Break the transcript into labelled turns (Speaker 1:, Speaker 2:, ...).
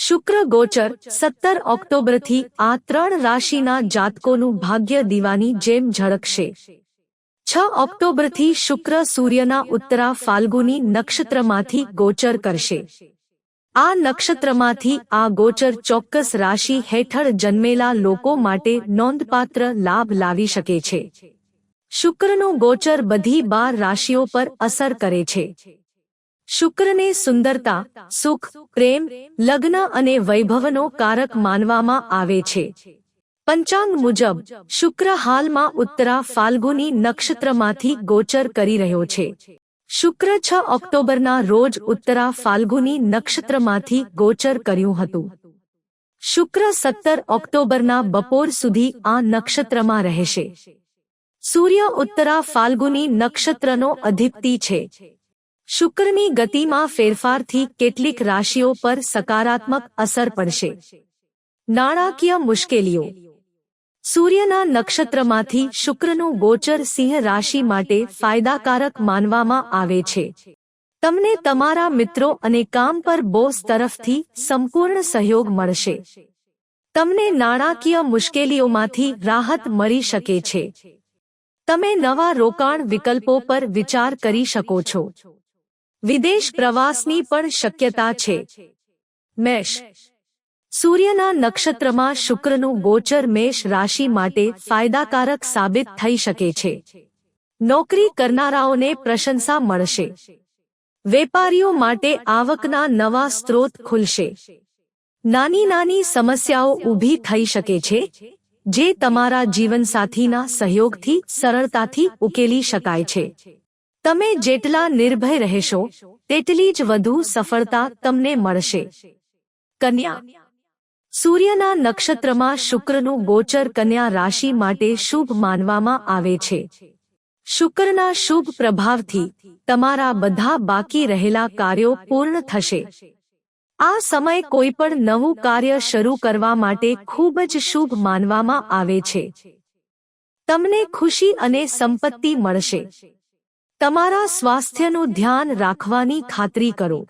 Speaker 1: શુક્ર ગોચર 17 ઓક્ટોબરથી આ 3 રાશિના જાતકોનું ભાગ્ય દીવાની જેમ ઝળકશે। 6 ઓક્ટોબરથી શુક્ર સૂર્યના ઉત્તરા ફાલ્ગુની નક્ષત્રમાંથી ગોચર કરશે। આ નક્ષત્રમાંથી આ ગોચર ચોક્કસ રાશિ હેઠળ જન્મેલા લોકો માટે નોંધપાત્ર લાભ લાવી શકે છે। શુક્રનું ગોચર બધી 12 રાશિઓ પર અસર કરે છે। શુક્રને સુંદરતા, સુખ, પ્રેમ, લગ્ન અને વૈભવનો કારક માનવામાં આવે છે। પંચાંગ મુજબ શુક્ર હાલમાં ઉત્તરા ફાલ્ગુની નક્ષત્રમાંથી ગોચર કરી રહ્યો છે। શુક્ર 6 ઓક્ટોબરના રોજ ઉત્તરા ફાલ્ગુની નક્ષત્રમાંથી ગોચર કર્યું હતું। શુક્ર 17 ઓક્ટોબરના બપોર સુધી આ નક્ષત્રમાં રહેશે। સૂર્ય ઉત્તરા ફાલ્ગુની નક્ષત્રનો અધિપતિ છે। શુક્રની ગતિમાં ફેરફારથી કેટલીક રાશિઓ પર સકારાત્મક અસર પડશે। નાણાકીય મુશ્કેલીઓ। સૂર્યના નક્ષત્રમાંથી શુક્રનું ગોચર સિંહ રાશિ માટે ફાયદાકારક માનવામાં આવે છે। તમને તમારા મિત્રો અને કામ પર બોસ તરફથી સંપૂર્ણ સહયોગ મળશે। તમને નાણાકીય મુશ્કેલીઓમાંથી રાહત મળી શકે છે। તમે નવા રોકાણ વિકલ્પો પર વિચાર કરી શકો છો। વિદેશ પ્રવાસની પણ શક્યતા છે। મેષ। સૂર્યના નક્ષત્રમાં શુક્રનું ગોચર મેષ રાશિ માટે ફાયદાકારક સાબિત થઈ શકે છે। નોકરી કરનારાઓને પ્રશંસા મળશે। વેપારીઓ માટે આવકના નવા સ્ત્રોત ખુલશે। નાની નાની સમસ્યાઓ ઊભી થઈ શકે છે જે તમારા જીવનસાથીના સહયોગથી સરળતાથી ઉકેલી શકાય છે। તમે જેટલા નિર્ભય રહેશો તેટલી જ વધુ સફળતા તમને મળશે। કન્યા। સૂર્યના નક્ષત્રમાં શુક્રનું ગોચર કન્યા રાશિ માટે શુભ માનવામાં આવે છે। શુક્રના શુભ પ્રભાવથી તમારા બધા બાકી રહેલા કાર્યો પૂર્ણ થશે। આ સમય કોઈ પણ નવું કાર્ય શરૂ કરવા માટે ખૂબ જ શુભ માનવામાં આવે છે। તમને ખુશી અને સંપત્તિ મળશે। તમારા સ્વાસ્થ્યનું ધ્યાન રાખવાની ખાતરી કરો।